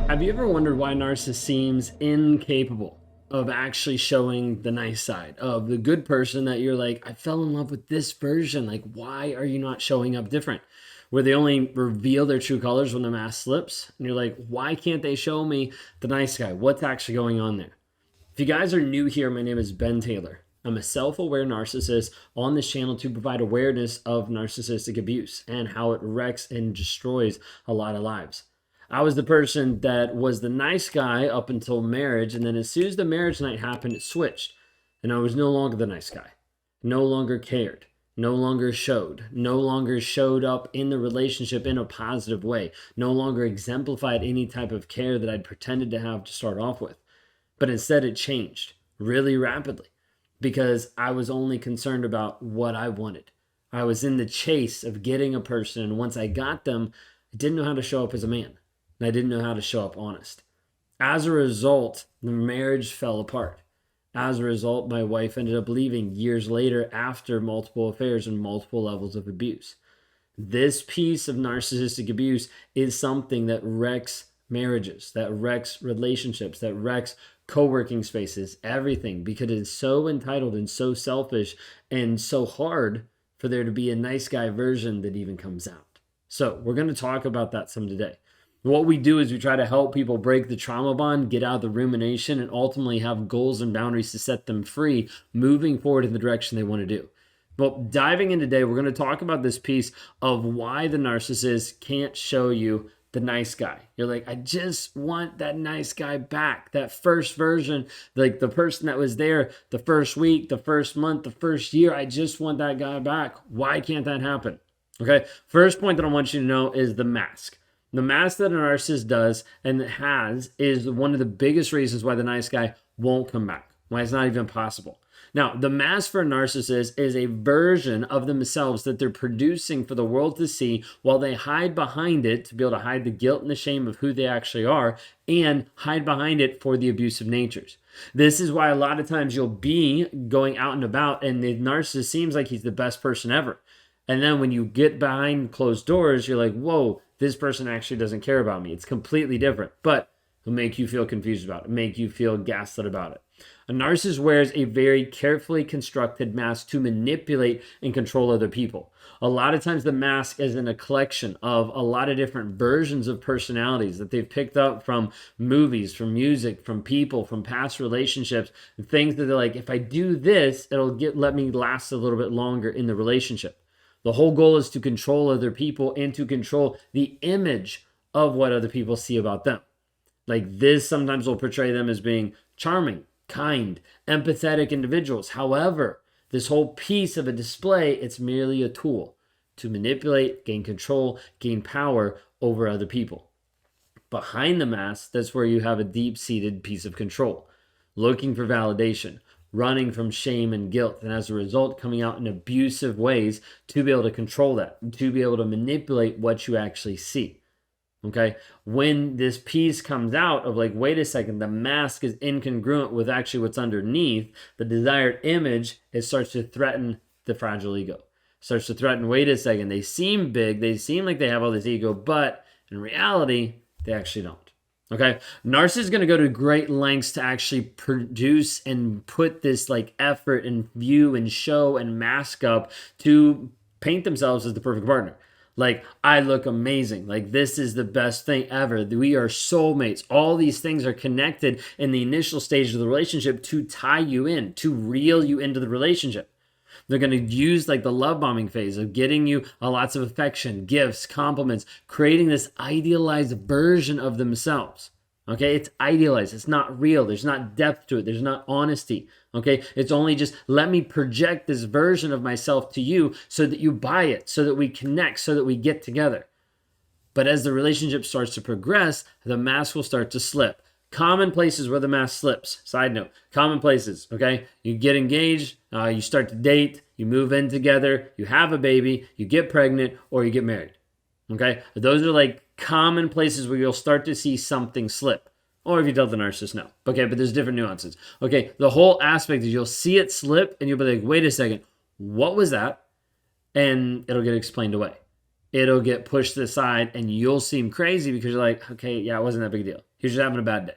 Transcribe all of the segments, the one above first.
Have you ever wondered why a narcissist seems incapable of actually showing the nice side of the good person that you're like, I fell in love with this version. Like, why are you not showing up different? Where they only reveal their true colors when the mask slips. And you're like, why can't they show me the nice guy? What's actually going on there? If you guys are new here, my name is Ben Taylor. I'm a self aware narcissist on this channel to provide awareness of narcissistic abuse and how it wrecks and destroys a lot of lives. I was the person that was the nice guy up until marriage, and then as soon as the marriage night happened, it switched. And I was no longer the nice guy, no longer cared, no longer showed up in the relationship in a positive way, no longer exemplified any type of care that I'd pretended to have to start off with. But instead, it changed really rapidly because I was only concerned about what I wanted. I was in the chase of getting a person, and once I got them, I didn't know how to show up as a man, and I didn't know how to show up honest. As a result, the marriage fell apart. As a result, my wife ended up leaving years later after multiple affairs and multiple levels of abuse. This piece of narcissistic abuse is something that wrecks marriages, that wrecks relationships, that wrecks co-working spaces, everything, because it's so entitled and so selfish and so hard for there to be a nice guy version that even comes out. So we're going to talk about that some today. What we do is we try to help people break the trauma bond, get out of the rumination, and ultimately have goals and boundaries to set them free, moving forward in the direction they want to do. Well, diving in today, we're going to talk about this piece of why the narcissist can't show you the nice guy. You're like, I just want that nice guy back. That first version, like the person that was there the first week, the first month, the first year. I just want that guy back. Why can't that happen? Okay. First point that I want you to know is the mask. The mask that a narcissist does and has is one of the biggest reasons why the nice guy won't come back, why it's not even possible. Now, the mask for a narcissist is a version of themselves that they're producing for the world to see while they hide behind it to be able to hide the guilt and the shame of who they actually are and hide behind it for the abusive natures. This is why a lot of times you'll be going out and about and the narcissist seems like he's the best person ever. And then when you get behind closed doors, you're like, whoa, this person actually doesn't care about me. It's completely different, but it'll make you feel confused about it, make you feel gaslit about it. A narcissist wears a very carefully constructed mask to manipulate and control other people. A lot of times the mask is in a collection of a lot of different versions of personalities that they've picked up from movies, from music, from people, from past relationships, things that they're like, if I do this, let me last a little bit longer in the relationship. The whole goal is to control other people and to control the image of what other people see about them. Like this sometimes will portray them as being charming, kind, empathetic individuals. However, this whole piece of a display, it's merely a tool to manipulate, gain control, gain power over other people. Behind the mask, that's where you have a deep-seated piece of control, looking for validation, running from shame and guilt, and as a result, coming out in abusive ways to be able to control that, to be able to manipulate what you actually see. Okay, when this piece comes out of like, wait a second, the mask is incongruent with actually what's underneath, the desired image, it starts to threaten the fragile ego. Starts to threaten, wait a second, they seem big, they seem like they have all this ego, but in reality, they actually don't. Okay, narcissists is going to go to great lengths to actually produce and put this like effort and view and show and mask up to paint themselves as the perfect partner. Like, I look amazing. Like, this is the best thing ever. We are soulmates. All these things are connected in the initial stage of the relationship to tie you in, to reel you into the relationship. They're going to use like the love bombing phase of getting you lots of affection, gifts, compliments, creating this idealized version of themselves. Okay, it's idealized. It's not real. There's not depth to it. There's not honesty. Okay, it's only just let me project this version of myself to you so that you buy it, so that we connect, so that we get together. But as the relationship starts to progress, the mask will start to slip. Common places where the mask slips. Side note, common places, okay? You get engaged, you start to date, you move in together, you have a baby, you get pregnant, or you get married, okay? Those are like common places where you'll start to see something slip. Or if you tell the narcissist, no. Okay, but there's different nuances. Okay, the whole aspect is you'll see it slip and you'll be like, wait a second, what was that? And it'll get explained away. it'll get pushed to the side and you'll seem crazy because you're like, okay, yeah, it wasn't that big a deal. He's just having a bad day.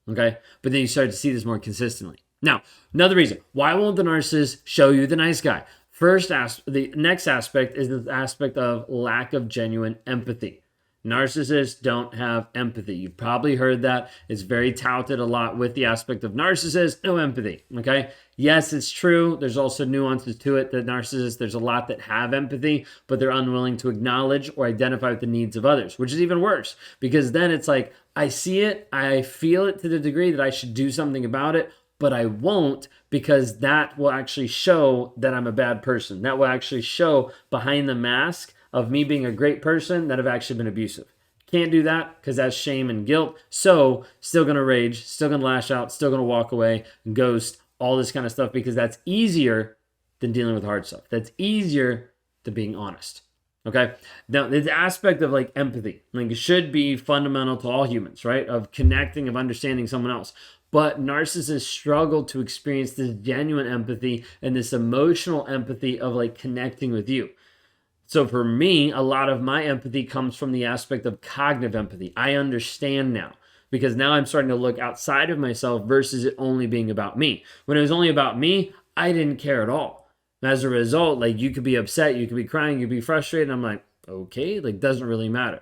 Okay. But then you start to see this more consistently. Now, another reason why won't the narcissist show you the nice guy? The next aspect is the aspect of lack of genuine empathy. Narcissists don't have empathy. You've probably heard that. It's very touted a lot with the aspect of narcissists, no empathy. Okay. Yes, it's true. There's also nuances to it that narcissists, there's a lot that have empathy, but they're unwilling to acknowledge or identify with the needs of others, which is even worse because then it's like, I see it, I feel it to the degree that I should do something about it, but I won't because that will actually show that I'm a bad person. That will actually show behind the mask of me being a great person that I've actually been abusive. Can't do that because that's shame and guilt. So still going to rage, still going to lash out, still going to walk away, ghost, all this kind of stuff because that's easier than dealing with hard stuff. That's easier than being honest. Okay. Now, the aspect of like empathy, like it should be fundamental to all humans, right? Of connecting, of understanding someone else. But narcissists struggle to experience this genuine empathy and this emotional empathy of like connecting with you. So for me, a lot of my empathy comes from the aspect of cognitive empathy. I understand now because now I'm starting to look outside of myself versus it only being about me. When it was only about me, I didn't care at all. As a result, like you could be upset, you could be crying, you could be frustrated. I'm like, okay, like doesn't really matter.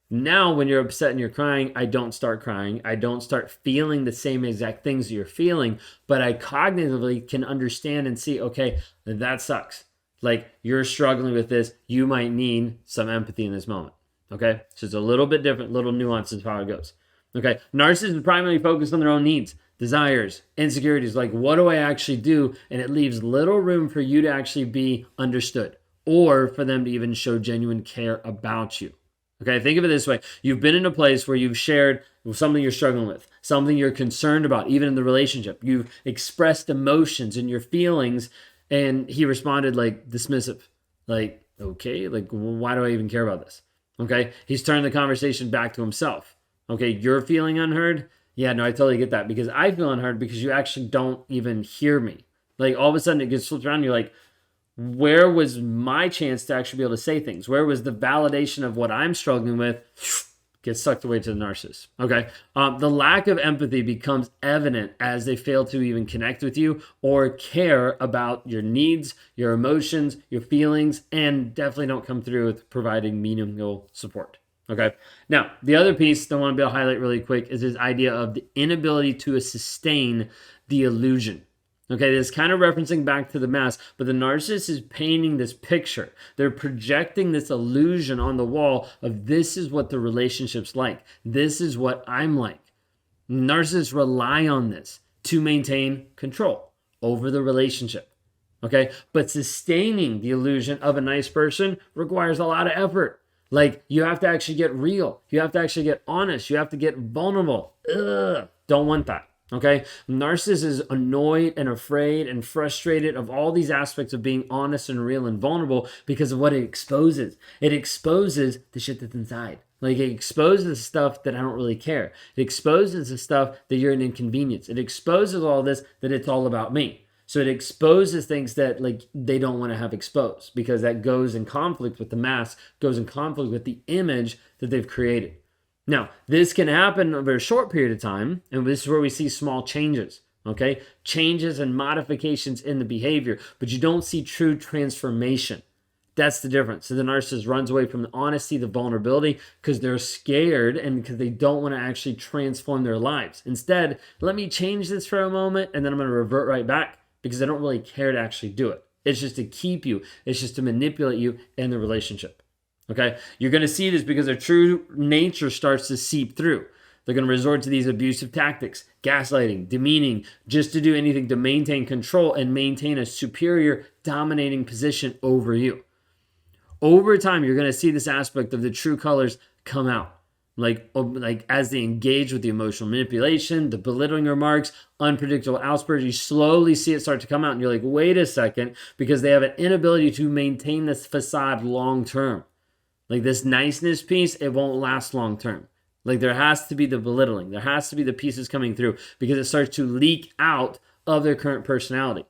Now, when you're upset and you're crying, I don't start crying. I don't start feeling the same exact things you're feeling, but I cognitively can understand and see, okay, that sucks. Like you're struggling with this. You might need some empathy in this moment. Okay. So it's a little bit different, little nuances of how it goes. Okay. Narcissists primarily focus on their own needs, desires, insecurities. Like, what do I actually do? And it leaves little room for you to actually be understood or for them to even show genuine care about you. Okay, think of it this way. You've been in a place where you've shared something you're struggling with, something you're concerned about, even in the relationship. You've expressed emotions and your feelings, and he responded like dismissive. Like, okay, like, why do I even care about this? Okay, he's turned the conversation back to himself. Okay, you're feeling unheard? Yeah, no, I totally get that because I feel unheard because you actually don't even hear me. Like, all of a sudden it gets flipped around, and you're like, where was my chance to actually be able to say things? Where was the validation of what I'm struggling with? Gets sucked away to the narcissist. Okay. The lack of empathy becomes evident as they fail to even connect with you or care about your needs, your emotions, your feelings, and definitely don't come through with providing meaningful support. Okay. Now, the other piece that I want to be able to highlight really quick is this idea of the inability to sustain the illusion. Okay, this is kind of referencing back to the mask, but the narcissist is painting this picture. They're projecting this illusion on the wall of this is what the relationship's like. This is what I'm like. Narcissists rely on this to maintain control over the relationship. Okay, but sustaining the illusion of a nice person requires a lot of effort. Like, you have to actually get real. You have to actually get honest. You have to get vulnerable. Don't want that. Okay, narcissist is annoyed and afraid and frustrated of all these aspects of being honest and real and vulnerable because of what it exposes. It exposes the shit that's inside. Like, it exposes stuff that I don't really care. It exposes the stuff that you're an inconvenience. It exposes all this that it's all about me. So it exposes things that like they don't want to have exposed because that goes in conflict with the mask, goes in conflict with the image that they've created. Now, this can happen over a short period of time, and this is where we see small changes, okay? Changes and modifications in the behavior, but you don't see true transformation. That's the difference. So the narcissist runs away from the honesty, the vulnerability, because they're scared and because they don't want to actually transform their lives. Instead, let me change this for a moment, and then I'm going to revert right back because I don't really care to actually do it. It's just to keep you. It's just to manipulate you in the relationship. Okay, you're going to see this because their true nature starts to seep through. They're going to resort to these abusive tactics, gaslighting, demeaning, just to do anything to maintain control and maintain a superior, dominating position over you. Over time, you're going to see this aspect of the true colors come out. Like as they engage with the emotional manipulation, the belittling remarks, unpredictable outbursts, you slowly see it start to come out. And you're like, wait a second, because they have an inability to maintain this facade long term. Like this niceness piece, it won't last long term. Like there has to be the belittling. There has to be the pieces coming through because it starts to leak out of their current personality.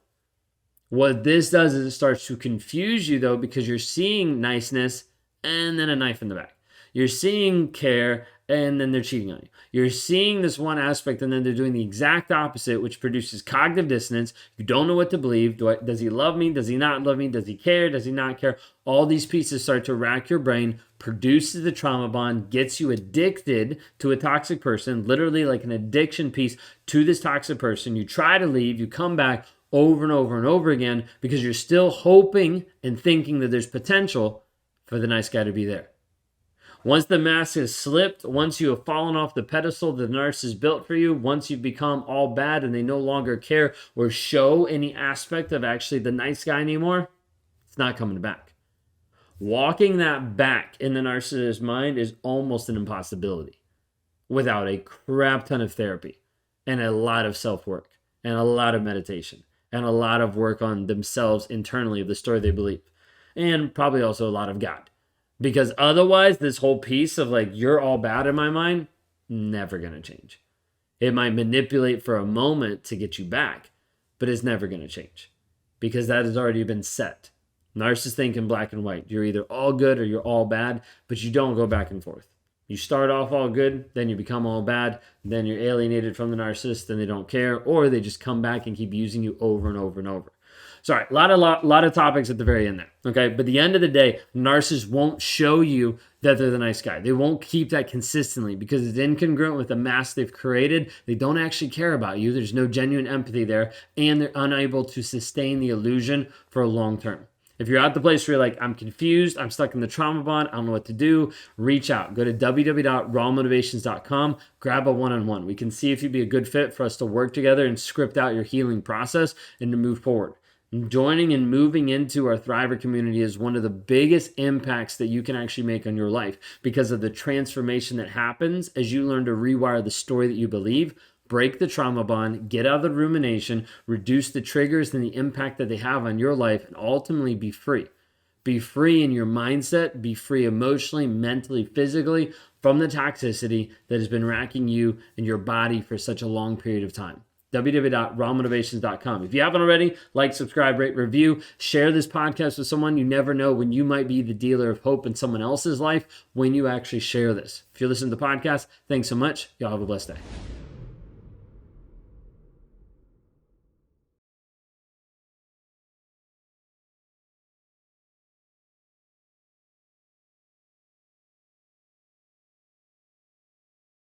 What this does is it starts to confuse you though because you're seeing niceness and then a knife in the back. You're seeing care, and then they're cheating on you. You're seeing this one aspect, and then they're doing the exact opposite, which produces cognitive dissonance. You don't know what to believe. Does he love me? Does he not love me? Does he care? Does he not care? All these pieces start to rack your brain, produces the trauma bond, gets you addicted to a toxic person, literally like an addiction piece to this toxic person. You try to leave, you come back over and over and over again because you're still hoping and thinking that there's potential for the nice guy to be there. Once the mask has slipped, once you have fallen off the pedestal the narcissist built for you, once you've become all bad and they no longer care or show any aspect of actually the nice guy anymore, it's not coming back. Walking that back in the narcissist's mind is almost an impossibility without a crap ton of therapy and a lot of self-work and a lot of meditation and a lot of work on themselves internally of the story they believe, and probably also a lot of God. Because otherwise, this whole piece of like, you're all bad in my mind, never going to change. It might manipulate for a moment to get you back, but it's never going to change because that has already been set. Narcissists think in black and white. You're either all good or you're all bad, but you don't go back and forth. You start off all good, then you become all bad, then you're alienated from the narcissist and they don't care, or they just come back and keep using you over and over and over. Sorry, a lot of topics at the very end there, okay? But at the end of the day, narcissists won't show you that they're the nice guy. They won't keep that consistently because it's incongruent with the mask they've created. They don't actually care about you. There's no genuine empathy there, and they're unable to sustain the illusion for a long term. If you're at the place where you're like, I'm confused, I'm stuck in the trauma bond, I don't know what to do, reach out. Go to www.rawmotivations.com, grab a one-on-one. We can see if you'd be a good fit for us to work together and script out your healing process and to move forward. Joining and moving into our Thriver community is one of the biggest impacts that you can actually make on your life because of the transformation that happens as you learn to rewire the story that you believe, break the trauma bond, get out of the rumination, reduce the triggers and the impact that they have on your life, and ultimately be free. Be free in your mindset, be free emotionally, mentally, physically from the toxicity that has been racking you and your body for such a long period of time. www.rawmotivations.com. If you haven't already, like, subscribe, rate, review, share this podcast with someone. You never know when you might be the dealer of hope in someone else's life when you actually share this. If you listen to the podcast, thanks so much. Y'all have a blessed day.